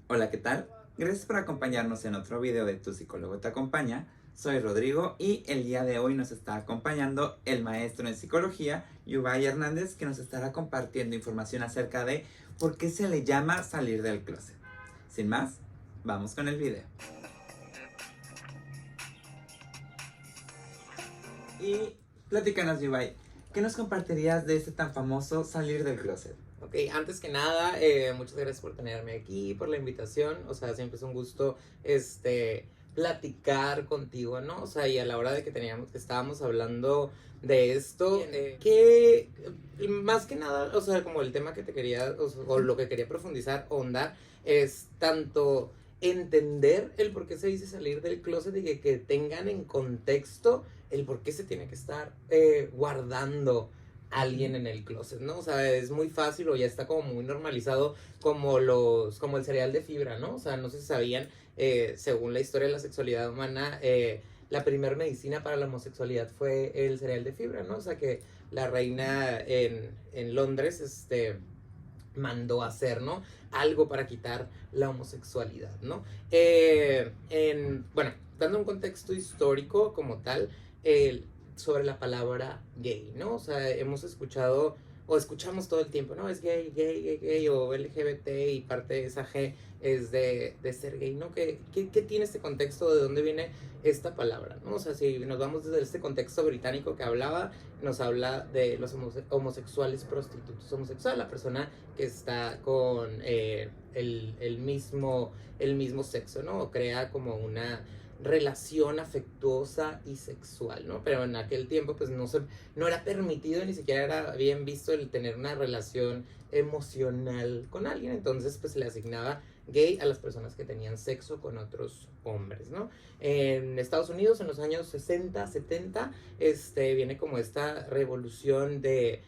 Hola, ¿qué tal? Gracias por acompañarnos en otro video de Tu Psicólogo Te Acompaña. Soy Rodrigo y el día de hoy nos está acompañando el maestro en psicología, Yubay Hernández, que nos estará compartiendo información acerca de por qué se le llama salir del closet. Sin más, vamos con el video. Y platícanos, Yubay, ¿qué nos compartirías de este tan famoso salir del closet? Ok, antes que nada, muchas gracias por tenerme aquí, por la invitación. O sea, siempre es un gusto, platicar contigo, ¿no? O sea, y a la hora de que estábamos hablando de esto, que más que nada, o sea, como el tema que te quería, o lo que quería profundizar, ahondar, es tanto entender el por qué se dice salir del closet y que tengan en contexto el por qué se tiene que estar guardando alguien en el closet, ¿no? O sea, es muy fácil o ya está como muy normalizado como el cereal de fibra, ¿no? O sea, no sé si sabían, según la historia de la sexualidad humana, la primera medicina para la homosexualidad fue el cereal de fibra, ¿no? O sea, que la reina en Londres, mandó a hacer, ¿no? Algo para quitar la homosexualidad, ¿no? Bueno, dando un contexto histórico como tal, sobre la palabra gay, ¿no? O sea, hemos escuchado o escuchamos todo el tiempo, ¿no? Es gay, gay, gay, gay, o LGBT, y parte de esa G es de ser gay, ¿no? ¿Qué tiene este contexto? ¿De dónde viene esta palabra, ¿no? O sea, si nos vamos desde este contexto británico que nos habla de los homosexuales prostitutos. Homosexual, la persona que está con el mismo sexo, ¿no? O crea como una relación afectuosa y sexual, ¿no? Pero en aquel tiempo pues no era permitido, ni siquiera era bien visto el tener una relación emocional con alguien. Entonces pues se le asignaba gay a las personas que tenían sexo con otros hombres, ¿no? En Estados Unidos en los años 60, 70, viene como esta revolución de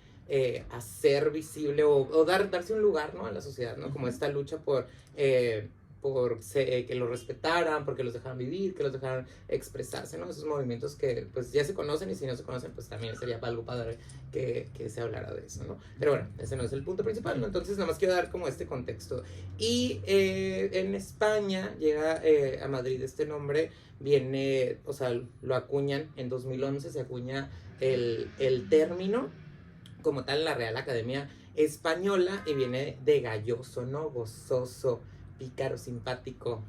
hacer visible o darse un lugar, ¿no? En la sociedad, ¿no? Como esta lucha por que los respetaran, porque los dejaran vivir, que los dejaran expresarse, ¿no? Esos movimientos que pues ya se conocen, y si no se conocen pues también sería algo padre que se hablara de eso, ¿no? Pero bueno, ese no es el punto principal, ¿no? Entonces nada más quiero dar como este contexto. Y en España llega a Madrid este nombre, viene, o sea, lo acuñan en 2011, se acuña el término como tal en la Real Academia Española, y viene de galloso, ¿no? Gozoso, pícaro, simpático,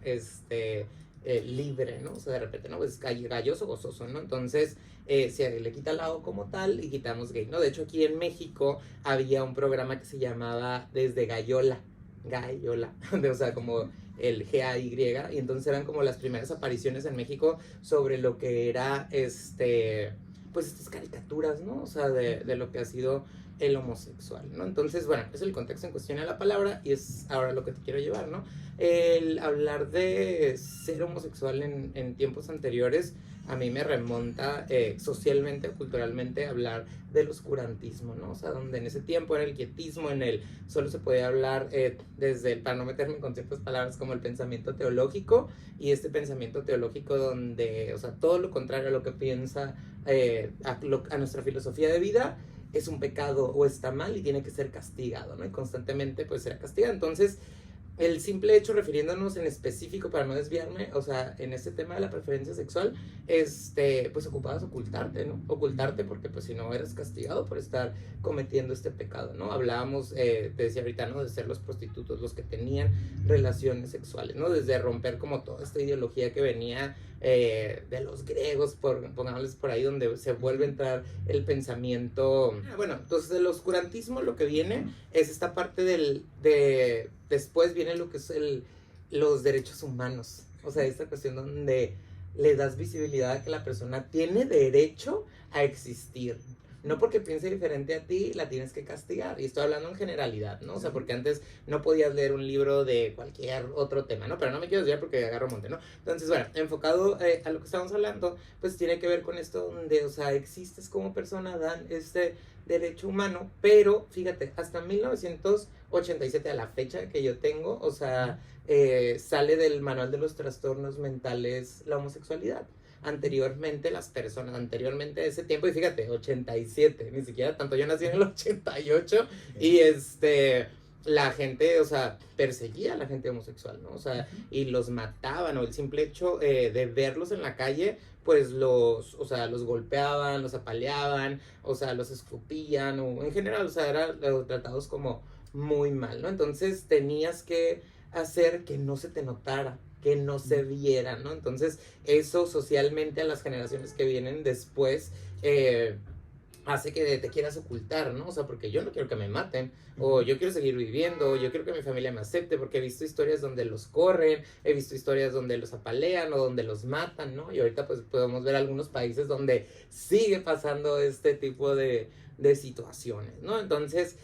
libre, ¿no? O sea, de repente, ¿no? Pues galloso, gozoso, ¿no? Entonces, se le quita el lado como tal y quitamos gay, ¿no? De hecho, aquí en México había un programa que se llamaba Desde Gallola, o sea, como el GAY, y entonces eran como las primeras apariciones en México sobre lo que era, pues estas caricaturas, ¿no? O sea, de lo que ha sido el homosexual, ¿no? Entonces, bueno, es el contexto en cuestión de la palabra, y es ahora lo que te quiero llevar, ¿no? El hablar de ser homosexual en tiempos anteriores, a mí me remonta socialmente, culturalmente, hablar del oscurantismo, ¿no? O sea, donde en ese tiempo era el quietismo, solo se podía hablar desde para no meterme con ciertas palabras, como el pensamiento teológico, y este pensamiento teológico donde, o sea, todo lo contrario a lo que piensa a nuestra filosofía de vida es un pecado o está mal y tiene que ser castigado, ¿no? Y constantemente pues será castigado. Entonces, el simple hecho, refiriéndonos en específico para no desviarme, o sea, en este tema de la preferencia sexual, pues ocupabas ocultarte, ¿no? Ocultarte porque pues si no eras castigado por estar cometiendo este pecado, ¿no? Hablábamos, te decía ahorita, ¿no? De ser los prostitutos, los que tenían relaciones sexuales, ¿no? Desde romper como toda esta ideología que venía de los griegos, pongámosles por ahí, donde se vuelve a entrar el pensamiento. Bueno, entonces el oscurantismo lo que viene es esta parte después viene lo que es los derechos humanos, o sea, esta cuestión donde le das visibilidad a que la persona tiene derecho a existir. No porque piense diferente a ti, la tienes que castigar. Y estoy hablando en generalidad, ¿no? O sea, porque antes no podías leer un libro de cualquier otro tema, ¿no? Pero no me quiero desviar porque agarro monte, ¿no? Entonces, bueno, enfocado a lo que estamos hablando, pues tiene que ver con esto donde, o sea, existes como persona, dan este derecho humano, pero fíjate, hasta 1987, a la fecha que yo tengo, o sea, sale del manual de los trastornos mentales la homosexualidad. anteriormente las personas, anteriormente de ese tiempo, y fíjate, 87, ni siquiera tanto, yo nací en el 88, y la gente, o sea, perseguía a la gente homosexual, ¿no? O sea, y los mataban, o el simple hecho de verlos en la calle, pues o sea, los golpeaban, los apaleaban, o sea, los escupían, o en general, o sea, eran tratados como muy mal, ¿no? Entonces tenías que hacer que no se te notara, que no se viera, ¿no? Entonces eso socialmente a las generaciones que vienen después hace que te quieras ocultar, ¿no? O sea, porque yo no quiero que me maten, o yo quiero seguir viviendo, o yo quiero que mi familia me acepte, porque he visto historias donde los corren, he visto historias donde los apalean o donde los matan, ¿no? Y ahorita pues podemos ver algunos países donde sigue pasando este tipo de situaciones, ¿no? Entonces,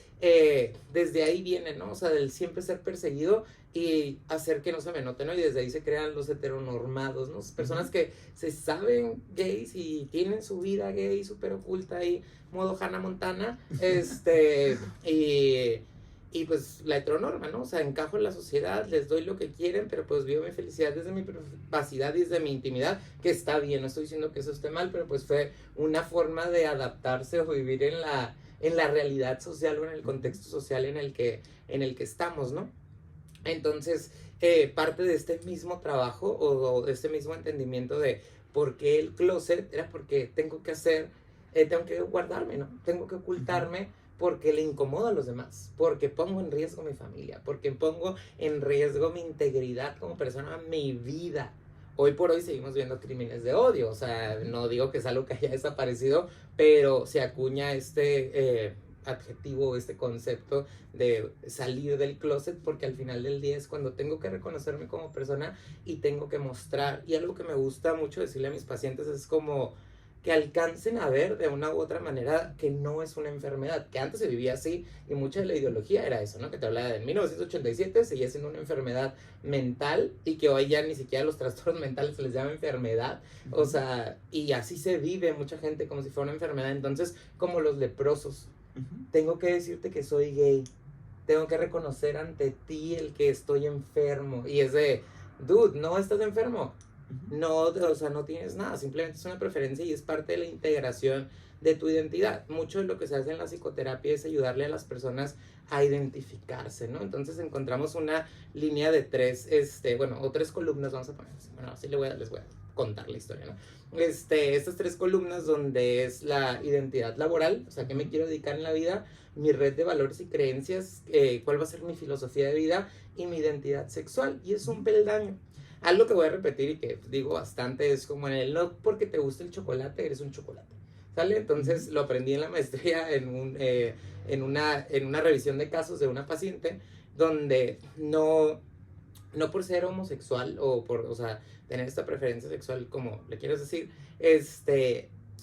desde ahí viene, ¿no? O sea, del siempre ser perseguido y hacer que no se me note, ¿no? Y desde ahí se crean los heteronormados, ¿no? Personas que se saben gays y tienen su vida gay súper oculta ahí, modo Hannah Montana, y pues la heteronorma, ¿no? O sea, encajo en la sociedad, les doy lo que quieren, pero pues vivo mi felicidad desde mi privacidad y desde mi intimidad, que está bien, no estoy diciendo que eso esté mal, pero pues fue una forma de adaptarse o vivir en la realidad social o en el contexto social en el que estamos, ¿no? Entonces, parte de este mismo trabajo o de este mismo entendimiento de por qué el closet era porque tengo que guardarme, ¿no? Tengo que ocultarme porque le incomoda a los demás, porque pongo en riesgo mi familia, porque pongo en riesgo mi integridad como persona, mi vida. Hoy por hoy seguimos viendo crímenes de odio, o sea, no digo que es algo que haya desaparecido, pero se acuña adjetivo, este concepto de salir del closet, porque al final del día es cuando tengo que reconocerme como persona y tengo que mostrar. Y algo que me gusta mucho decirle a mis pacientes es como que alcancen a ver de una u otra manera que no es una enfermedad, que antes se vivía así y mucha de la ideología era eso, ¿no? Que te hablaba de 1987 seguía siendo una enfermedad mental y que hoy ya ni siquiera los trastornos mentales se les llama enfermedad, o sea, y así se vive mucha gente como si fuera una enfermedad. Entonces, como los leprosos, tengo que decirte que soy gay, tengo que reconocer ante ti el que estoy enfermo, y es de, dude, no estás enfermo, no, o sea, no tienes nada, simplemente es una preferencia y es parte de la integración de tu identidad. Mucho de lo que se hace en la psicoterapia es ayudarle a las personas a identificarse, ¿no? Entonces encontramos una línea de tres columnas, vamos a poner así, bueno, así les voy a contar la historia, ¿no? Estas tres columnas donde es la identidad laboral, o sea, qué me quiero dedicar en la vida, mi red de valores y creencias, cuál va a ser mi filosofía de vida, y mi identidad sexual, y es un peldaño. Algo que voy a repetir y que digo bastante es como no porque te guste el chocolate, eres un chocolate, ¿sale? Entonces lo aprendí en la maestría en una revisión de casos de una paciente donde no por ser homosexual o sea, tener esta preferencia sexual, como le quieres decir,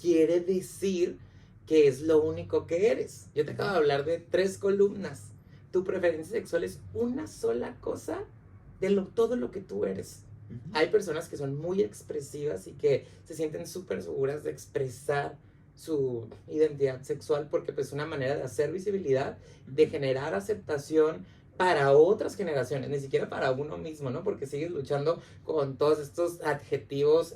quiere decir que es lo único que eres. Yo te acabo de hablar de 3 columnas. Tu preferencia sexual es una sola cosa de todo lo que tú eres. Hay personas que son muy expresivas y que se sienten súper seguras de expresar su identidad sexual porque pues es una manera de hacer visibilidad, de generar aceptación para otras generaciones, ni siquiera para uno mismo, ¿no? Porque sigues luchando con todos estos adjetivos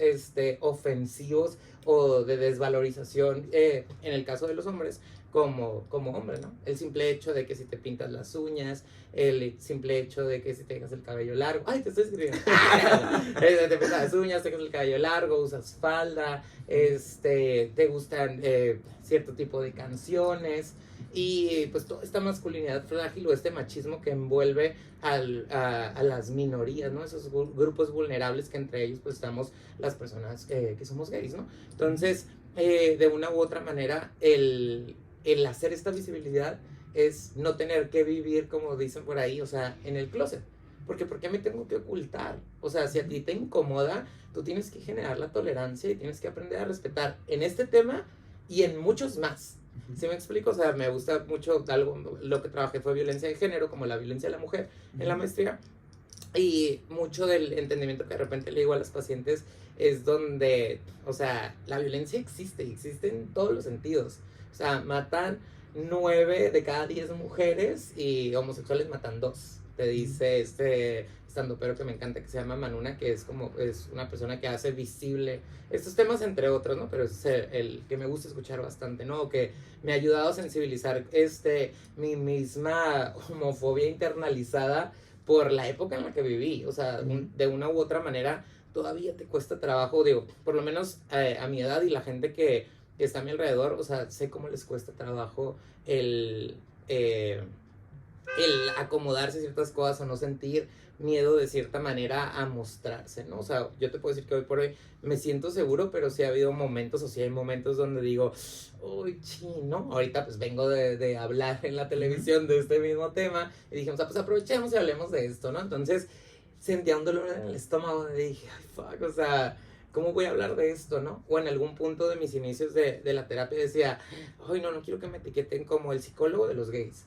ofensivos o de desvalorización, en el caso de los hombres, como hombre, ¿no? El simple hecho de que si te pintas las uñas, el simple hecho de que si te dejas el cabello largo, ¡ay, te estoy escribiendo! Te pintas las uñas, te dejas el cabello largo, usas falda, te gustan cierto tipo de canciones, y pues toda esta masculinidad frágil o este machismo que envuelve a las minorías, ¿no? Esos grupos vulnerables que entre ellos pues estamos las personas que somos gays, ¿no? Entonces, de una u otra manera, el hacer esta visibilidad es no tener que vivir, como dicen por ahí, o sea, en el closet. Porque ¿por qué me tengo que ocultar? O sea, si a ti te incomoda, tú tienes que generar la tolerancia y tienes que aprender a respetar en este tema y en muchos más. ¿Sí me explico? O sea, me gusta mucho lo que trabajé fue violencia de género, como la violencia de la mujer en la maestría. Y mucho del entendimiento que de repente le digo a las pacientes es donde, o sea, la violencia existe en todos los sentidos. O sea, matan 9 de cada 10 mujeres y homosexuales matan 2. te dice estandopero que me encanta, que se llama Manuna, que es una persona que hace visible estos temas, entre otros, ¿no? Pero es el que me gusta escuchar bastante, ¿no? Que me ha ayudado a sensibilizar mi misma homofobia internalizada por la época en la que viví. O sea, de una u otra manera todavía te cuesta trabajo, digo, por lo menos a mi edad y la gente que está a mi alrededor, o sea, sé cómo les cuesta trabajo el acomodarse a ciertas cosas o no sentir miedo de cierta manera a mostrarse, ¿no? O sea, yo te puedo decir que hoy por hoy me siento seguro, pero sí ha habido momentos, o sí hay momentos donde digo, uy, chino, ahorita pues vengo de hablar en la televisión de este mismo tema y dijimos, pues aprovechemos y hablemos de esto, ¿no? Entonces sentía un dolor en el estómago y dije, ay, fuck, o sea, ¿cómo voy a hablar de esto, no? O en algún punto de mis inicios de la terapia decía, ay, no quiero que me etiqueten como el psicólogo de los gays.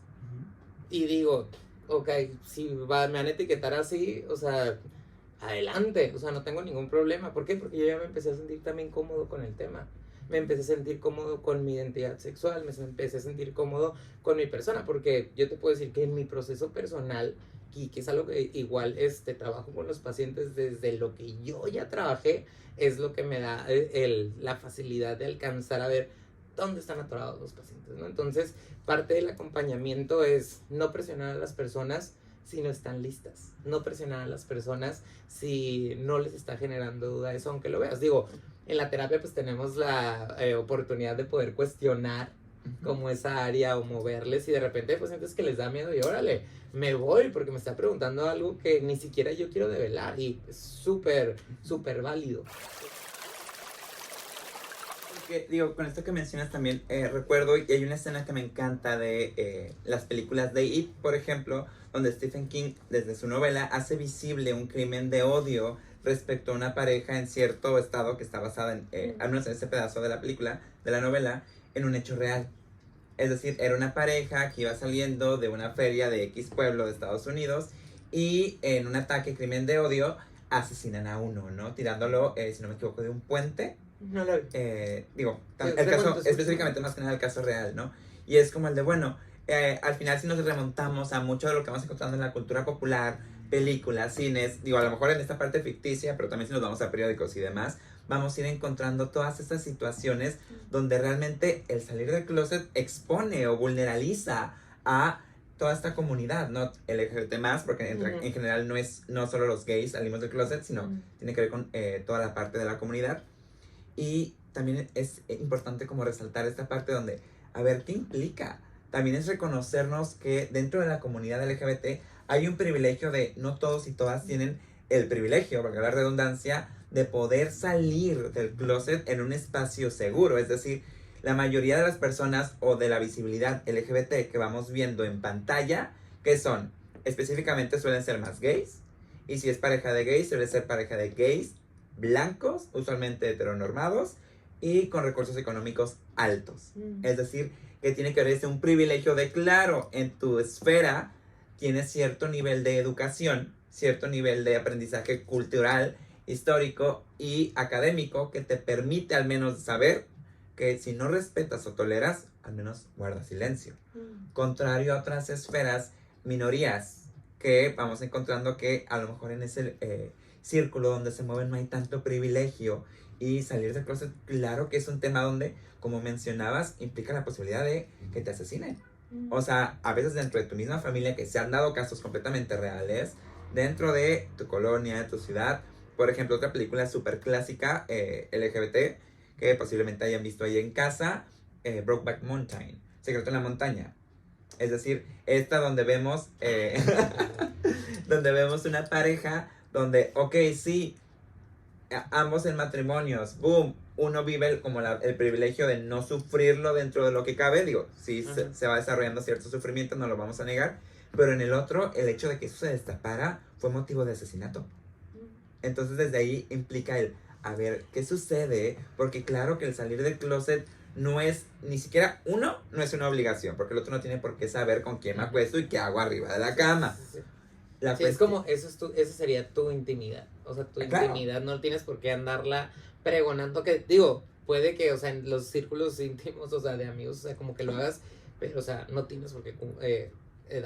Y digo, ok, si me van a etiquetar así, o sea, adelante, o sea, no tengo ningún problema. ¿Por qué? Porque yo ya me empecé a sentir también cómodo con el tema. Me empecé a sentir cómodo con mi identidad sexual, me empecé a sentir cómodo con mi persona, porque yo te puedo decir que en mi proceso personal, y que es algo que igual trabajo con los pacientes desde lo que yo ya trabajé, es lo que me da la facilidad de alcanzar a ver dónde están atorados los pacientes, ¿no? Entonces, parte del acompañamiento es no presionar a las personas si no están listas, no presionar a las personas si no les está generando duda eso, aunque lo veas. Digo, en la terapia pues tenemos la oportunidad de poder cuestionar como esa área o moverles y de repente hay pacientes que les da miedo y órale, me voy porque me está preguntando algo que ni siquiera yo quiero develar y es súper, súper válido. Digo, con esto que mencionas también, recuerdo, y hay una escena que me encanta de las películas de It, por ejemplo, donde Stephen King, desde su novela, hace visible un crimen de odio respecto a una pareja en cierto estado que está basada al menos en ese pedazo de la película, de la novela, en un hecho real. Es decir, era una pareja que iba saliendo de una feria de X pueblo de Estados Unidos y en un ataque, crimen de odio, asesinan a uno, ¿no? Tirándolo, si no me equivoco, de un puente. No lo Digo, el caso, específicamente más que nada el caso real, ¿no? Y es como el de, bueno, al final si nos remontamos a mucho de lo que vamos encontrando en la cultura popular, películas, cines, digo, a lo mejor en esta parte ficticia, pero también si nos vamos a periódicos y demás, vamos a ir encontrando todas estas situaciones donde realmente el salir del closet expone o vulneraliza a toda esta comunidad, no LGBT más, porque en general no solo los gays salimos del closet, sino tiene que ver con toda la parte de la comunidad. Y también es importante como resaltar esta parte donde, a ver, ¿qué implica? También es reconocernos que dentro de la comunidad LGBT hay un privilegio de no todos y todas tienen el privilegio, valga la redundancia, de poder salir del closet en un espacio seguro. Es decir, la mayoría de las personas o de la visibilidad LGBT que vamos viendo en pantalla, que son, específicamente suelen ser más gays, y si es pareja de gays, suele ser pareja de gays, blancos, usualmente heteronormados y con recursos económicos altos. Es decir, que tiene que ver un privilegio de, claro, en tu esfera tienes cierto nivel de educación, cierto nivel de aprendizaje cultural, histórico y académico que te permite al menos saber que si no respetas o toleras, al menos guarda silencio. Contrario a otras esferas, minorías, que vamos encontrando que a lo mejor en ese círculo donde se mueven no hay tanto privilegio y salir del closet, claro que es un tema donde, como mencionabas, implica la posibilidad de que te asesinen. O sea, a veces dentro de tu misma familia, que se han dado casos completamente reales, dentro de tu colonia, de tu ciudad. Por ejemplo, otra película súper clásica LGBT que posiblemente hayan visto ahí en casa, Brokeback Mountain, Secreto en la Montaña. Es decir, esta donde vemos donde vemos una pareja donde, ok, sí, ambos en matrimonios, boom, uno vive como el privilegio de no sufrirlo dentro de lo que cabe, digo, sí se va desarrollando cierto sufrimiento, no lo vamos a negar, pero en el otro, el hecho de que eso se destapara fue motivo de asesinato. Entonces desde ahí implica a ver, ¿qué sucede? Porque claro que el salir del closet no es, ni siquiera, uno, no es una obligación, porque el otro no tiene por qué saber con quién me acuesto y qué hago arriba de la cama. Sí, es como, eso sería tu intimidad. O sea, tu intimidad no tienes por qué andarla pregonando. Que digo, puede que, o sea, en los círculos íntimos, o sea, de amigos, o sea, como que lo hagas, pero, o sea, no tienes por qué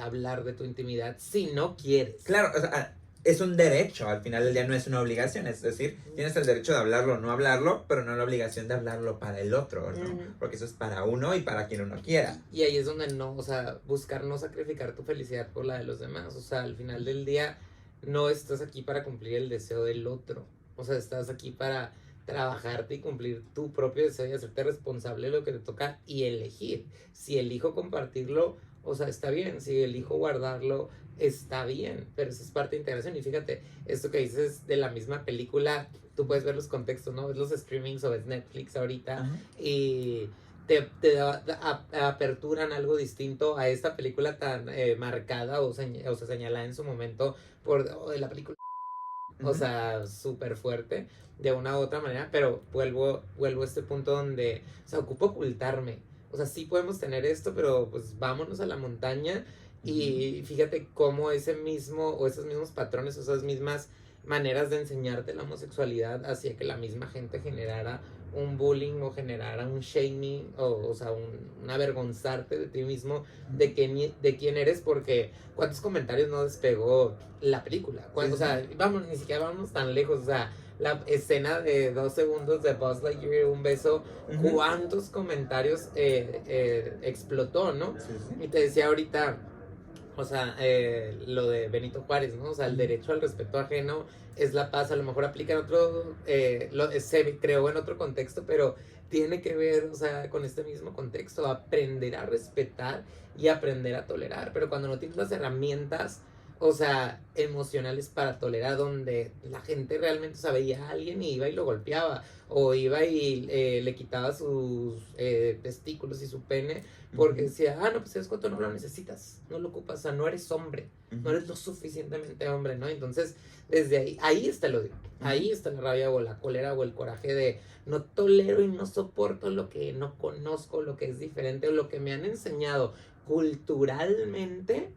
hablar de tu intimidad si no quieres. Claro, o sea, es un derecho, al final del día no es una obligación, es decir, tienes el derecho de hablarlo o no hablarlo, pero no la obligación de hablarlo para el otro, ¿no? Porque eso es para uno y para quien uno quiera. Y ahí es donde no, o sea, buscar no sacrificar tu felicidad por la de los demás, o sea, al final del día no estás aquí para cumplir el deseo del otro, o sea, estás aquí para trabajarte y cumplir tu propio deseo y hacerte responsable de lo que te toca y elegir. Si elijo compartirlo, o sea, está bien, si elijo guardarlo, está bien, pero eso es parte de integración. Y fíjate, esto que dices de la misma película, tú puedes ver los contextos, ¿no? Ves los streamings o ves Netflix ahorita. Ajá. Y aperturan algo distinto a esta película tan marcada o sea, señalada en su momento por la película, o sea, súper fuerte de una u otra manera, pero vuelvo a este punto donde, o sea, ocupo ocultarme. O sea, sí podemos tener esto, pero pues vámonos a la montaña y fíjate cómo ese mismo, o esos mismos patrones, o esas mismas maneras de enseñarte la homosexualidad hacía que la misma gente generara un bullying o generara un shaming, o sea, un avergonzarte de ti mismo, de quién eres, porque cuántos comentarios no despegó la película. O sea, vamos, ni siquiera vamos tan lejos, o sea, la escena de 2 segundos de Buzz Lightyear, un beso, cuántos comentarios explotó, ¿no? Sí. Y te decía ahorita, o sea, lo de Benito Juárez, ¿no? O sea, el derecho al respeto ajeno es la paz. A lo mejor aplica en otro, se creó en otro contexto, pero tiene que ver, o sea, con este mismo contexto, aprender a respetar y aprender a tolerar. Pero cuando no tienes las herramientas, o sea, emocionales para tolerar, donde la gente realmente, o sea, veía a alguien y iba y lo golpeaba, o iba y le quitaba sus testículos y su pene, porque decía, no, pues es cuando no lo necesitas, no lo ocupas, o sea, no eres hombre, no eres lo suficientemente hombre, ¿no? Entonces, desde ahí está el odio, ahí está la rabia o la cólera o el coraje de no tolero y no soporto lo que no conozco, lo que es diferente o lo que me han enseñado culturalmente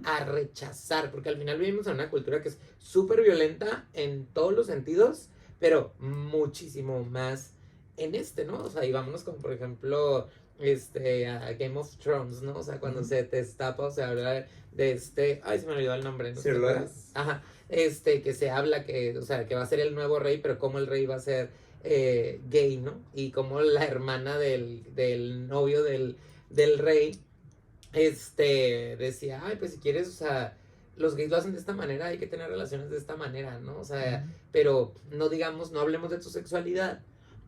a rechazar, porque al final vivimos en una cultura que es súper violenta en todos los sentidos, pero muchísimo más en ¿no? O sea, y vámonos como por ejemplo a Game of Thrones, ¿no? O sea, cuando se destapa o se habla de ay, se me olvidó el nombre, ¿no? Sir Loras. Ajá, que se habla que, o sea, que va a ser el nuevo rey, pero como el rey va a ser gay, ¿no? Y como la hermana del novio del rey, decía, ay, pues si quieres, o sea, los gays lo hacen de esta manera, hay que tener relaciones de esta manera, ¿no? O sea, pero no digamos, no hablemos de tu sexualidad,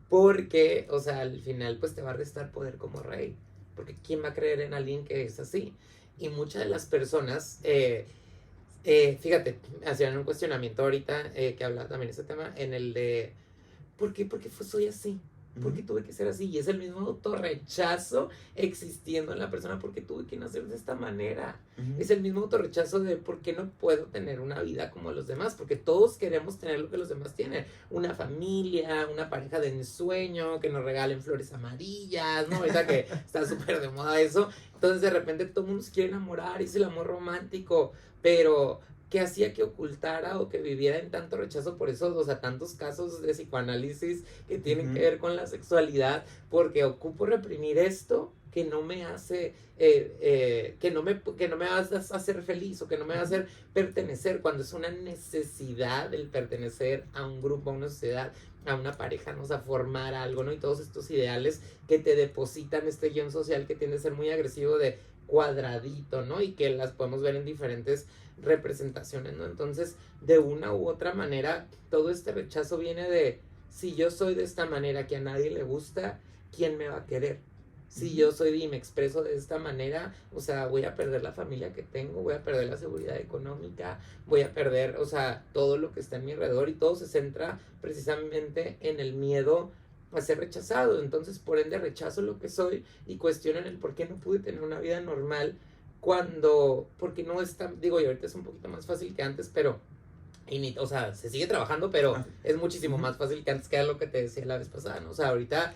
porque, o sea, al final, pues te va a restar poder como rey, porque ¿quién va a creer en alguien que es así? Y muchas de las personas, fíjate, hacían un cuestionamiento ahorita, que hablaba también de ese tema, en el de, ¿por qué soy así? ¿Por qué tuve que ser así? Y es el mismo autorrechazo existiendo en la persona, porque tuve que nacer de esta manera. Es el mismo autorrechazo de por qué no puedo tener una vida como los demás, porque todos queremos tener lo que los demás tienen, una familia, una pareja de ensueño, que nos regalen flores amarillas, ¿no? Ahorita que está súper de moda eso, entonces de repente todo el mundo se quiere enamorar, y es el amor romántico, pero que hacía que ocultara o que viviera en tanto rechazo por eso, o sea, tantos casos de psicoanálisis que tienen que ver con la sexualidad, porque ocupo reprimir esto que no me hace, que no me va a hacer feliz o que no me va a hacer pertenecer, cuando es una necesidad el pertenecer a un grupo, a una sociedad, a una pareja, ¿no? O sea, formar algo, ¿no? Y todos estos ideales que te depositan este guión social que tiende a ser muy agresivo de cuadradito, ¿no? Y que las podemos ver en diferentes representaciones, ¿no? Entonces, de una u otra manera, todo este rechazo viene de, si yo soy de esta manera que a nadie le gusta, ¿quién me va a querer? Si yo soy y me expreso de esta manera, o sea, voy a perder la familia que tengo, voy a perder la seguridad económica, voy a perder, o sea, todo lo que está en mi alrededor, y todo se centra precisamente en el miedo a ser rechazado. Entonces, por ende, rechazo lo que soy y cuestiono el por qué no pude tener una vida normal porque no está, digo, y ahorita es un poquito más fácil que antes, pero, o sea, se sigue trabajando, pero es muchísimo más fácil que antes, que era lo que te decía la vez pasada, ¿no? O sea, ahorita,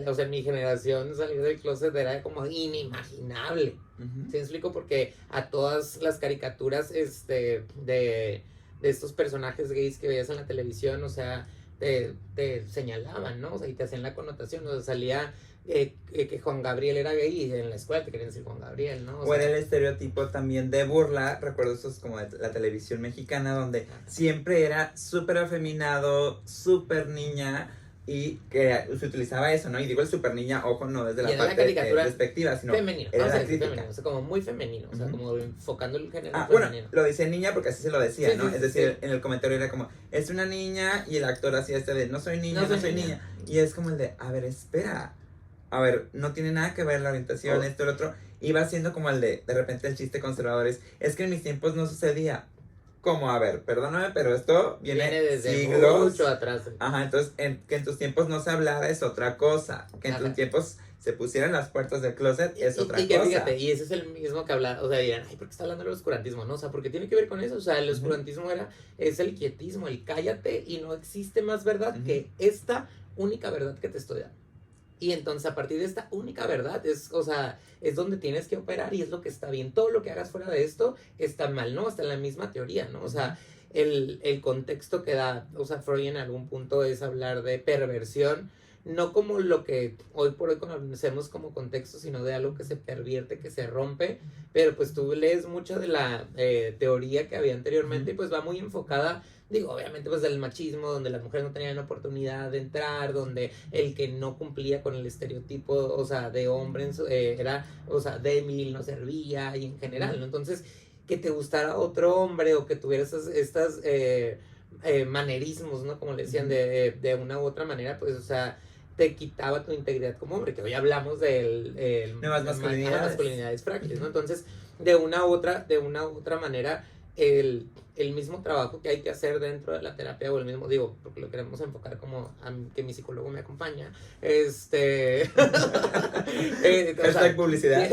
o sea, en mi generación salir del closet era como inimaginable. ¿Sí me explico? Porque a todas las caricaturas de estos personajes gays que veías en la televisión, o sea, te señalaban, ¿no? O sea, y te hacían la connotación, o sea, salía que Juan Gabriel era gay y en la escuela te querían decir Juan Gabriel, ¿no? O era el estereotipo también de burla, recuerdo esos como de la televisión mexicana, donde siempre era súper afeminado, súper niña, y que se utilizaba eso, ¿no? Y digo el súper niña, ojo, no desde la parte despectiva, sino femenino, era la crítica. Femenino, o sea, como muy femenino, o sea, como enfocando el género bueno, femenino. lo decía niña porque así se lo decía, sí, ¿no? Sí, es decir, en el comentario era como, es una niña, y el actor hacía de, no soy niña, no soy niña. Y es como el de, a ver, espera, a ver, no tiene nada que ver la orientación, esto, el otro. Iba siendo como el de repente el chiste conservador es que en mis tiempos no sucedía. Como, a ver, perdóname, pero esto viene desde siglos mucho atrás. Ajá, entonces, que en tus tiempos no se hablara es otra cosa. Que en tus tiempos se pusieran las puertas del closet es otra cosa. Y que fíjate, y ese es el mismo que habla, o sea, dirán, ay, ¿por qué está hablando del oscurantismo? No, o sea, porque tiene que ver con eso, o sea, el oscurantismo es el quietismo, el cállate y no existe más verdad que esta única verdad que te estoy dando. Y entonces a partir de esta única verdad o sea, es donde tienes que operar y es lo que está bien. Todo lo que hagas fuera de esto está mal, ¿no? Está en la misma teoría, ¿no? O sea, el contexto que da, o sea, Freud en algún punto es hablar de perversión, no como lo que hoy por hoy conocemos como contexto, sino de algo que se pervierte, que se rompe, pero pues tú lees mucho de la teoría que había anteriormente y pues va muy enfocada, digo, obviamente pues del machismo, donde las mujeres no tenían oportunidad de entrar, donde el que no cumplía con el estereotipo, o sea, de hombre era, o sea, débil, no servía y en general, ¿no? Entonces, que te gustara otro hombre o que tuvieras estas manerismos, ¿no? Como le decían, de una u otra manera, pues, o sea, te quitaba tu integridad como hombre, que hoy hablamos de nuevas masculinidades frágiles, ¿no? Entonces, de una u otra manera, el mismo trabajo que hay que hacer dentro de la terapia, o el mismo, digo, porque lo queremos enfocar como que mi psicólogo me acompaña, hashtag publicidad.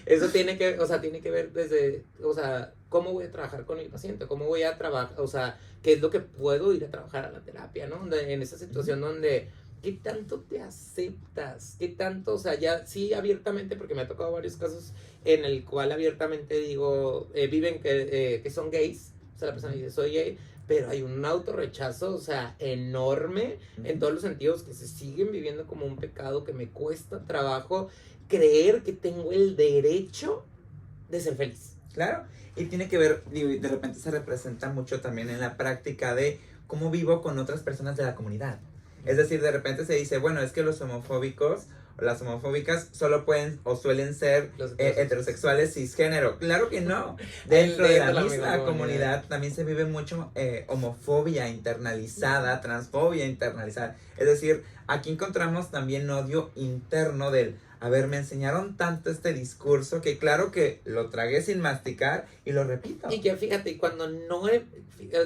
Eso tiene que ver desde, o sea, cómo voy a trabajar con mi paciente, cómo voy a trabajar, o sea, qué es lo que puedo ir a trabajar a la terapia, ¿no? En esa situación donde ¿qué tanto te aceptas? ¿Qué tanto? O sea, ya sí abiertamente, porque me ha tocado varios casos en el cual abiertamente digo, viven que son gays, o sea, la persona dice, soy gay, pero hay un autorrechazo, o sea, enorme en todos los sentidos, que se siguen viviendo como un pecado, que me cuesta trabajo creer que tengo el derecho de ser feliz. Claro, y tiene que ver, de repente se representa mucho también en la práctica de cómo vivo con otras personas de la comunidad. Es decir, de repente se dice, bueno, es que los homofóbicos o las homofóbicas solo pueden o suelen ser heterosexuales cisgénero. Claro que no. Dentro de la misma comunidad también se vive mucho homofobia internalizada, transfobia internalizada. Es decir, aquí encontramos también odio interno del, a ver, me enseñaron tanto este discurso que claro que lo tragué sin masticar y lo repito. Y que fíjate, cuando no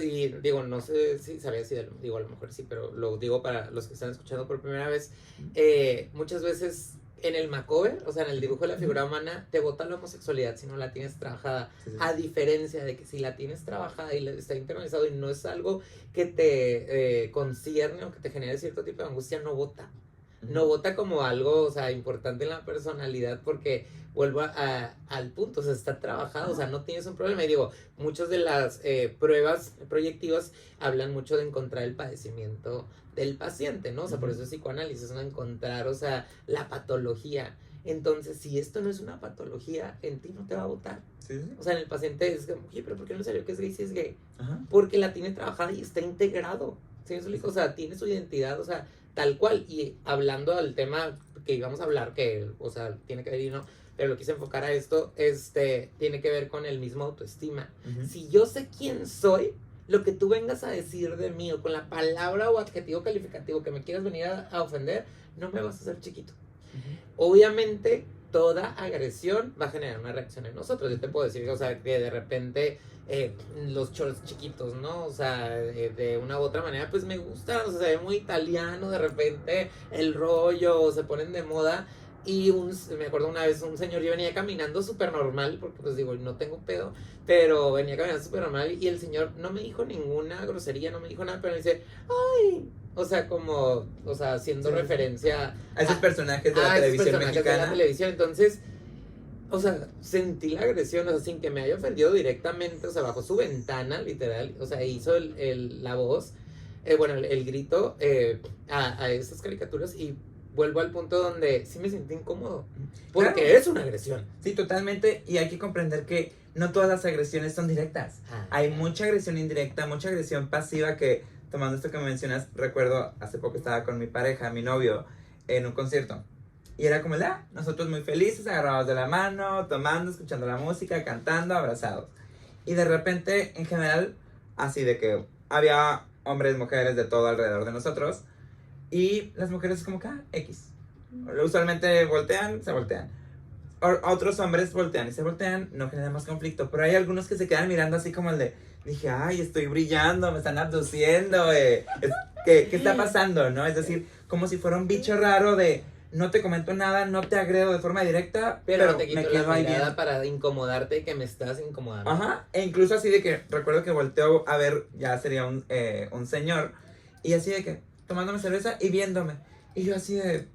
y digo, no sé si sabía si, digo, a lo mejor sí, pero lo digo para los que están escuchando por primera vez, muchas veces en el makeover, o sea, en el dibujo de la figura humana, te bota la homosexualidad si no la tienes trabajada, a diferencia de que si la tienes trabajada y está internalizado y no es algo que te concierne o que te genere cierto tipo de angustia, no bota. No vota como algo, o sea, importante en la personalidad, porque vuelvo al punto, o sea, está trabajado, o sea, no tienes un problema. Y digo, muchas de las pruebas proyectivas hablan mucho de encontrar el padecimiento del paciente, ¿no? O sea, por eso es psicoanálisis, ¿no? Encontrar, o sea, la patología. Entonces, si esto no es una patología, en ti no te va a votar. Sí. O sea, en el paciente es como, oye, pero ¿por qué no salió que es gay si es gay? Ajá. Porque la tiene trabajada y está integrado. ¿Sí? O sea, tiene su identidad, o sea, tal cual. Y hablando del tema que íbamos a hablar, que, o sea, tiene que ver y no, pero lo quise enfocar a esto, tiene que ver con el mismo autoestima. Si yo sé quién soy, lo que tú vengas a decir de mí, o con la palabra o adjetivo calificativo que me quieras venir a ofender, no me vas a hacer chiquito. Obviamente, toda agresión va a generar una reacción en nosotros. Yo te puedo decir, o sea, que de repente los shorts chiquitos, ¿no? O sea, de una u otra manera, pues me gustan, o sea, se ve muy italiano, de repente el rollo, se ponen de moda. Y me acuerdo una vez un señor, yo venía caminando súper normal, porque pues digo, no tengo pedo, pero venía caminando súper normal y el señor no me dijo ninguna grosería, no me dijo nada, pero me dice, ¡ay! O sea, como, o sea, haciendo referencia a esos personajes de la televisión mexicana. De la televisión. Entonces, o sea, sentí la agresión, o sea, sin que me haya ofendido directamente, o sea, bajo su ventana, literal, o sea, hizo la voz, bueno, el grito a esas caricaturas y vuelvo al punto donde sí me sentí incómodo. Porque Claro. es una agresión. Sí, totalmente. Y hay que comprender que no todas las agresiones son directas. Hay mucha agresión indirecta, mucha agresión pasiva que, tomando esto que me mencionas, recuerdo hace poco estaba con mi pareja, mi novio, en un concierto. Y era como, nosotros muy felices, agarrados de la mano, tomando, escuchando la música, cantando, abrazados. Y de repente, en general, así de que había hombres, mujeres, de todo alrededor de nosotros. Y las mujeres como que, X. Usualmente voltean, se voltean. Otros hombres voltean y se voltean, no genera más conflicto. Pero hay algunos que se quedan mirando así como el de, dije, ay, estoy brillando, me están abduciendo, ¿qué está pasando? ¿No? Es decir, como si fuera un bicho raro de, no te comento nada, no te agredo de forma directa, Pero no te quito me la quedo ahí mirada bien. para incomodarte que me estás incomodando. Ajá, e incluso así de que, recuerdo que volteo a ver, ya sería un señor, y así de que, tomándome cerveza y viéndome. Y yo así de,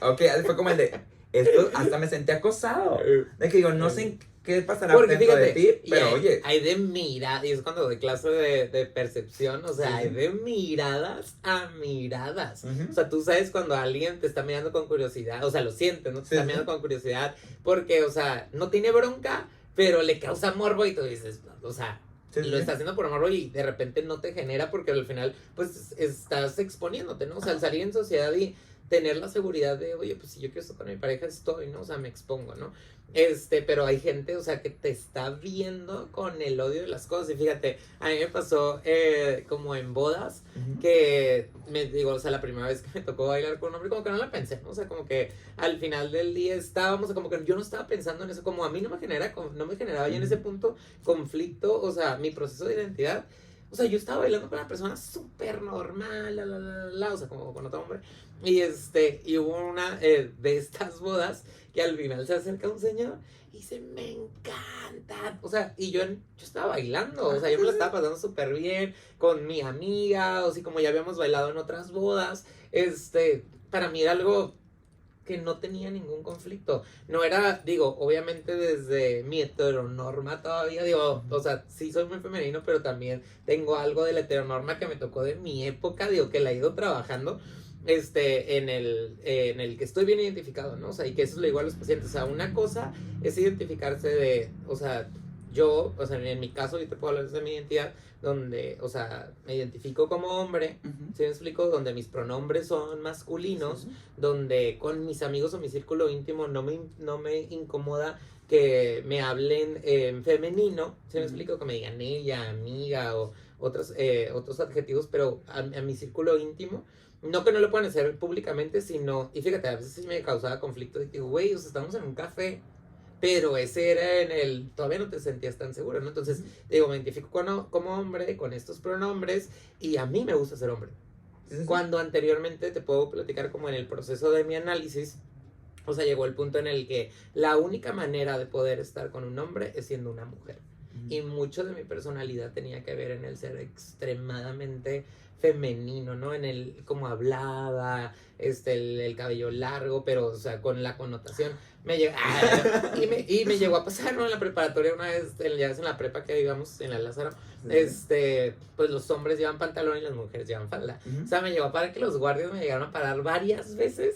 ok, fue como el de, esto hasta me sentí acosado. De que digo, no sé qué pasará Porque dentro fíjate, de ti, y pero oye. hay de miradas, y es cuando doy clase de percepción, o sea, Sí, hay sí. de miradas a miradas. Ujú. O sea, tú sabes cuando alguien te está mirando con curiosidad, o sea, lo sientes, ¿no? Te Sí, está sí. mirando con curiosidad, porque, o sea, no tiene bronca, pero le causa morbo y tú dices, o sea, Sí, sí, lo sí. está haciendo por morbo y de repente no te genera porque al final, pues, estás exponiéndote, ¿no? O sea, al salir en sociedad y tener la seguridad de, oye, pues si yo quiero estar con mi pareja estoy, ¿no? O sea, me expongo, ¿no? Pero hay gente, o sea, que te está viendo con el odio de las cosas. Y fíjate, a mí me pasó como en bodas, Ujú. que me digo, o sea, la primera vez que me tocó bailar con un hombre, como que no la pensé, ¿no? O sea, como que al final del día estábamos, como que yo no estaba pensando en eso, como a mí no me generaba ya en ese punto conflicto, o sea, mi proceso de identidad. O sea, yo estaba bailando con una persona súper normal, o sea, como con otro hombre. Y hubo una de estas bodas que al final se acerca un señor y dice, me encanta. O sea, y yo estaba bailando, o sea, yo me la estaba pasando súper bien con mi amiga, o sea, como ya habíamos bailado en otras bodas, para mí era algo que no tenía ningún conflicto. No era, digo, obviamente desde mi heteronorma todavía, digo, o sea, sí soy muy femenino, pero también tengo algo de la heteronorma que me tocó de mi época, digo, que la he ido trabajando, en el que estoy bien identificado, ¿no? O sea, y que eso le digo a los pacientes, o sea, una cosa es identificarse de, o sea, yo, o sea, en mi caso, yo te puedo hablar de mi identidad, donde, o sea, me identifico como hombre, Ujú. ¿sí me explico? Donde mis pronombres son masculinos, Sí, sí. donde con mis amigos o mi círculo íntimo no me incomoda que me hablen en femenino, ¿sí me Ujú. explico? Que me digan ella, amiga o otros adjetivos, pero a mi círculo íntimo, no que no lo puedan hacer públicamente, sino, y fíjate, a veces sí me causaba conflicto de que, güey, o sea, estamos en un café, pero ese era todavía no te sentías tan seguro, ¿no? Entonces, digo, me identifico como hombre, con estos pronombres, y a mí me gusta ser hombre. Sí, sí, sí. Cuando anteriormente te puedo platicar como en el proceso de mi análisis, o sea, llegó el punto en el que la única manera de poder estar con un hombre es siendo una mujer. Y mucho de mi personalidad tenía que ver en el ser extremadamente femenino, ¿no? En el cómo hablaba, el cabello largo, pero, o sea, con la connotación. Y me llegó a pasar, ¿no? En la preparatoria una vez, ya ves en la prepa que íbamos en la Lázaro, Sí, sí. pues los hombres llevan pantalón y las mujeres llevan falda. Ujú. O sea, me llegó a parar que los guardias me llegaron a parar varias veces.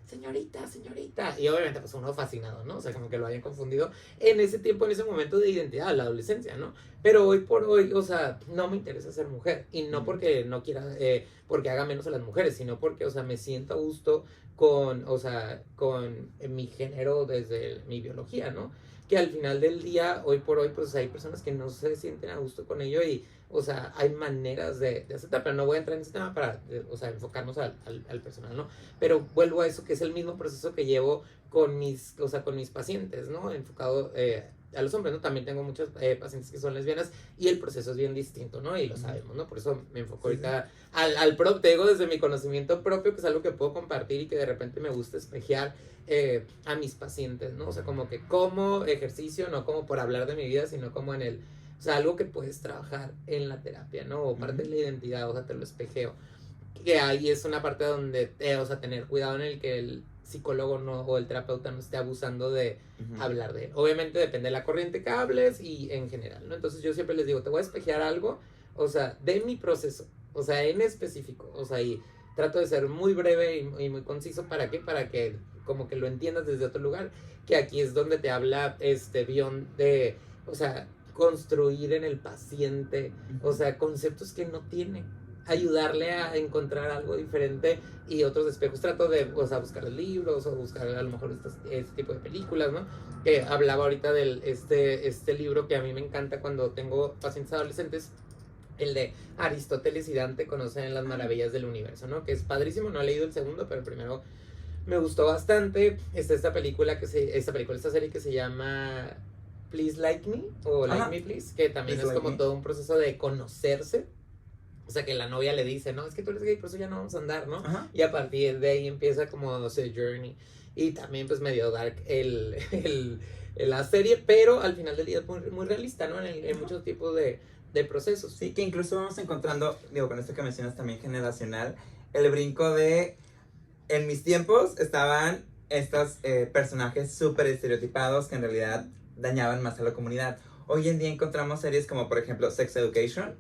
Señorita, señorita. Y obviamente, pues uno fascinado, ¿no? O sea, como que lo hayan confundido en ese tiempo, en ese momento de identidad, la adolescencia, ¿no? Pero hoy por hoy, o sea, no me interesa ser mujer. Y no porque no quiera, porque haga menos a las mujeres, sino porque, o sea, me siento a gusto o sea, con mi género desde mi biología, ¿no? Que al final del día, hoy por hoy, pues hay personas que no se sienten a gusto con ello y, o sea, hay maneras de aceptar, pero no voy a entrar en ese tema para, o sea, enfocarnos al personal, ¿no? Pero vuelvo a eso, que es el mismo proceso que llevo con mis pacientes, ¿no? Enfocado a los hombres, ¿no? También tengo muchos pacientes que son lesbianas y el proceso es bien distinto, ¿no? Y lo sabemos, ¿no? Por eso me enfoco ahorita te digo desde mi conocimiento propio, que es algo que puedo compartir y que de repente me gusta espejear a mis pacientes, ¿no? O sea, como que como ejercicio, no como por hablar de mi vida, sino como o sea, algo que puedes trabajar en la terapia, ¿no? O parte de la identidad, o sea, te lo espejeo. Que ahí es una parte donde, o sea, tener cuidado en el que el psicólogo no o el terapeuta no esté abusando de hablar de él. Obviamente depende de la corriente que hables y en general, ¿no? Entonces yo siempre les digo, te voy a espejear algo, o sea, de mi proceso, o sea, en específico, o sea, y trato de ser muy breve y muy conciso. ¿Para qué? Para que como que lo entiendas desde otro lugar, que aquí es donde te habla Beyond de, o sea, construir en el paciente, o sea, conceptos que no tiene, ayudarle a encontrar algo diferente y otros espejos. Trato de, o sea, buscar libros o buscar a lo mejor este tipo de películas, ¿no? Que hablaba ahorita del este libro que a mí me encanta cuando tengo pacientes adolescentes, el de Aristóteles y Dante conocen las maravillas del universo, ¿no? Que es padrísimo, no he leído el segundo, pero el primero me gustó bastante. Está esta serie que se llama Please Like Me o Like Me Please, que también es como todo un proceso de conocerse. O sea, que la novia le dice, no, es que tú eres gay, por eso ya no vamos a andar, ¿no? Ajá. Y a partir de ahí empieza como, no sé, Journey. Y también pues medio dark la serie, pero al final del día es muy, muy realista, ¿no? En muchos tipos de procesos. Sí, que incluso vamos encontrando, digo, con esto que mencionas también generacional, el brinco de, en mis tiempos estaban estos personajes súper estereotipados que en realidad dañaban más a la comunidad. Hoy en día encontramos series como, por ejemplo, Sex Education,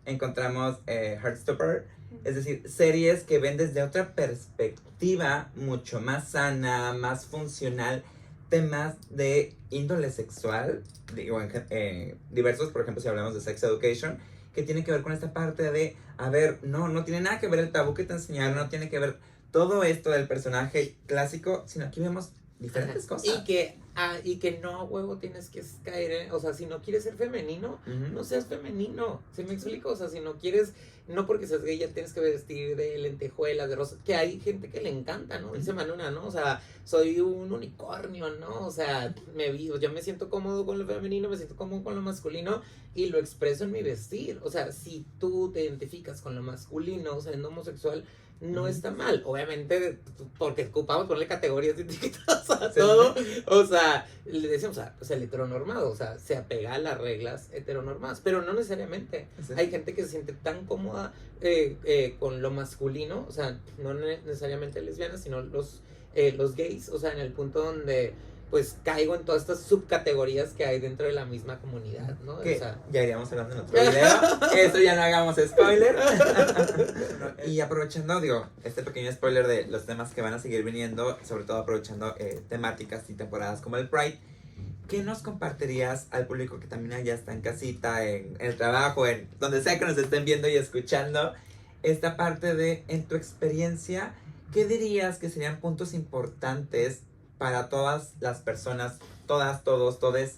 encontramos Heartstopper, es decir, series que ven desde otra perspectiva mucho más sana, más funcional, temas de índole sexual, digo, diversos, por ejemplo, si hablamos de Sex Education, que tiene que ver con esta parte de, a ver, no tiene nada que ver el tabú que te enseñaron, no tiene que ver todo esto del personaje clásico, sino aquí vemos diferentes cosas. Y que no a huevo tienes que caer en, o sea, si no quieres ser femenino, no seas femenino, ¿sí me explico? O sea, si no quieres, no porque seas gay ya tienes que vestir de lentejuelas, de rosa, que hay gente que le encanta, ¿no? Dice Manuna, ¿no? O sea, soy un unicornio, ¿no? O sea, yo me siento cómodo con lo femenino, me siento cómodo con lo masculino y lo expreso en mi vestir. O sea, si tú te identificas con lo masculino, siendo homosexual, no está mal, obviamente, porque ocupamos ponerle categorías de etiquetas a todo, o sea, le decimos, pues el heteronormado, o sea, se apega a las reglas heteronormadas, pero no necesariamente, hay gente que se siente tan cómoda con lo masculino, o sea, no necesariamente lesbianas, sino los gays, o sea, en el punto donde pues caigo en todas estas subcategorías que hay dentro de la misma comunidad, ¿no? Que o sea, ya iríamos hablando en otro video. Eso ya no hagamos spoiler. Y aprovechando, digo, este pequeño spoiler de los temas que van a seguir viniendo, sobre todo aprovechando temáticas y temporadas como el Pride, ¿qué nos compartirías al público que también ya está en casita, en el trabajo, en donde sea que nos estén viendo y escuchando? Esta parte de, en tu experiencia, ¿qué dirías que serían puntos importantes para todas las personas, todes,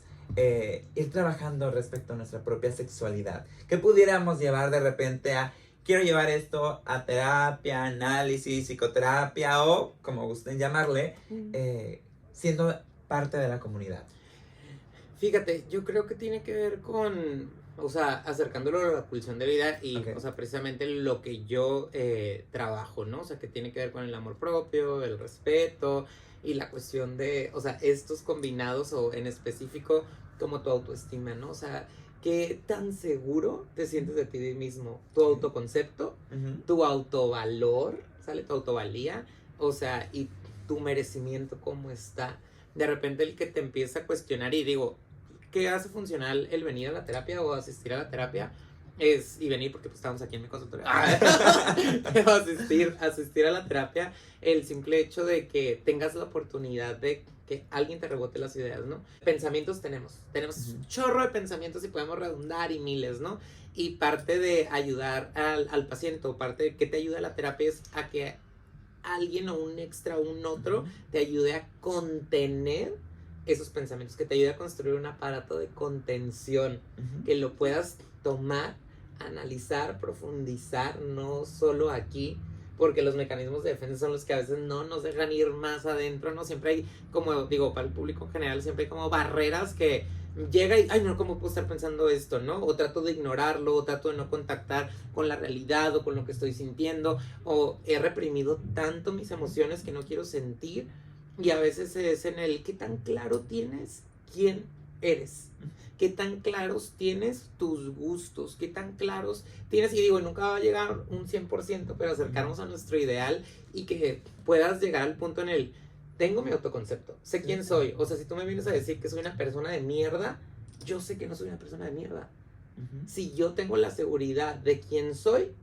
ir trabajando respecto a nuestra propia sexualidad? ¿Qué pudiéramos llevar de repente a, quiero llevar esto a terapia, análisis, psicoterapia o, como gusten llamarle, siendo parte de la comunidad? Fíjate, yo creo que tiene que ver con, o sea, acercándolo a la pulsión de vida y, o sea, precisamente lo que yo trabajo, ¿no? O sea, que tiene que ver con el amor propio, el respeto y la cuestión de, o sea, estos combinados o en específico como tu autoestima, ¿no? O sea, ¿qué tan seguro te sientes de ti mismo? Tu autoconcepto, tu autovalor, ¿sale? Tu autovalía, o sea, y tu merecimiento, ¿cómo está? De repente el que te empieza a cuestionar y digo, ¿qué hace funcional el venir a la terapia o asistir a la terapia? Y venir porque pues estamos aquí en mi consultorio, pero asistir a la terapia, el simple hecho de que tengas la oportunidad de que alguien te rebote las ideas, ¿no? Pensamientos tenemos un chorro de pensamientos y podemos redundar y miles, ¿no? Y parte de ayudar al paciente o parte de que te ayuda la terapia es a que alguien o un extra o un otro te ayude a contener esos pensamientos, que te ayude a construir un aparato de contención, que lo puedas tomar, analizar, profundizar, no solo aquí, porque los mecanismos de defensa son los que a veces no nos dejan ir más adentro, ¿no? Siempre hay, como digo, para el público en general, siempre hay como barreras que llega y, ay, no, ¿cómo puedo estar pensando esto, no? O trato de ignorarlo, o trato de no contactar con la realidad o con lo que estoy sintiendo, o he reprimido tanto mis emociones que no quiero sentir, y a veces es en el, ¿qué tan claro tienes quién eres? ¿Qué tan claros tienes tus gustos? ¿Qué tan claros tienes? Y digo, nunca va a llegar un 100%, pero acercarnos a nuestro ideal y que puedas llegar al punto en el, tengo mi autoconcepto, sé quién soy. O sea, si tú me vienes a decir que soy una persona de mierda, yo sé que no soy una persona de mierda. Si yo tengo la seguridad de quién soy,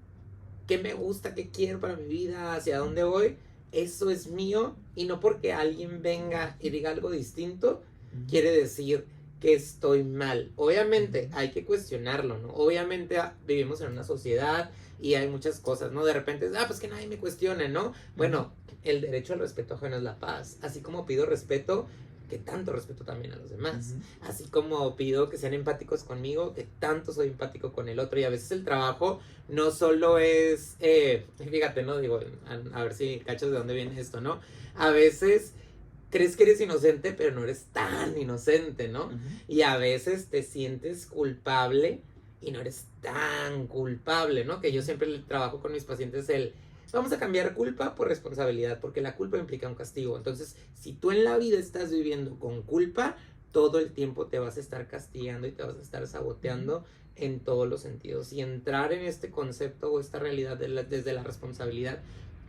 qué me gusta, qué quiero para mi vida, hacia dónde voy, eso es mío, y no porque alguien venga y diga algo distinto, quiere decir que estoy mal. Obviamente hay que cuestionarlo, ¿no? Obviamente vivimos en una sociedad y hay muchas cosas, ¿no? De repente, pues que nadie me cuestione, ¿no? Bueno, el derecho al respeto ajeno es la paz. Así como pido respeto, que tanto respeto también a los demás. Así como pido que sean empáticos conmigo, que tanto soy empático con el otro. Y a veces el trabajo no solo es, fíjate, ¿no? Digo, a ver si cachas de dónde viene esto, ¿no? A veces crees que eres inocente, pero no eres tan inocente, ¿no? Y a veces te sientes culpable y no eres tan culpable, ¿no? Que yo siempre trabajo con mis pacientes vamos a cambiar culpa por responsabilidad, porque la culpa implica un castigo. Entonces, si tú en la vida estás viviendo con culpa, todo el tiempo te vas a estar castigando y te vas a estar saboteando en todos los sentidos. Y entrar en este concepto o esta realidad desde la responsabilidad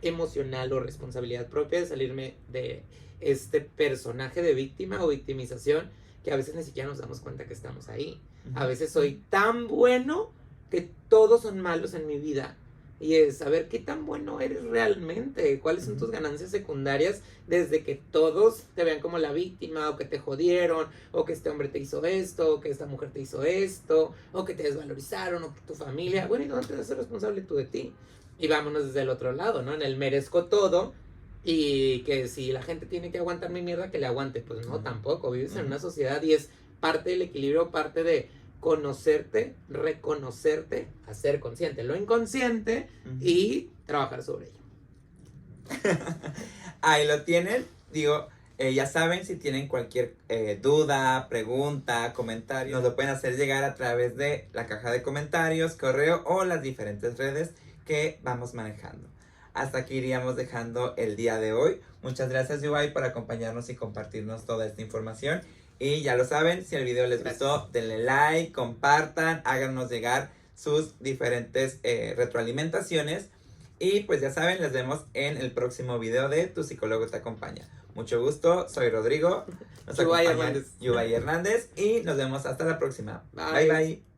emocional o responsabilidad propia de salirme de este personaje de víctima o victimización, que a veces ni siquiera nos damos cuenta que estamos ahí. A veces soy tan bueno que todos son malos en mi vida. Y es saber qué tan bueno eres realmente, cuáles son tus ganancias secundarias desde que todos te vean como la víctima, o que te jodieron, o que este hombre te hizo esto, o que esta mujer te hizo esto, o que te desvalorizaron, o que tu familia. Bueno, ¿y dónde te vas a ser responsable tú de ti? Y vámonos desde el otro lado, ¿no? En el merezco todo, y que si la gente tiene que aguantar mi mierda, que le aguante. Pues no, tampoco. Vives en una sociedad y es parte del equilibrio, parte de conocerte, reconocerte, hacer consciente lo inconsciente y trabajar sobre ello. Ahí lo tienen. Digo, ya saben, si tienen cualquier duda, pregunta, comentario, nos lo pueden hacer llegar a través de la caja de comentarios, correo o las diferentes redes que vamos manejando. Hasta aquí iríamos dejando el día de hoy. Muchas gracias, Yubay, por acompañarnos y compartirnos toda esta información. Y ya lo saben, si el video les gustó, denle like, compartan, háganos llegar sus diferentes retroalimentaciones. Y pues ya saben, les vemos en el próximo video de Tu Psicólogo Te Acompaña. Mucho gusto, soy Rodrigo. Nos acompaña Yubay Hernández y nos vemos hasta la próxima. Bye, bye.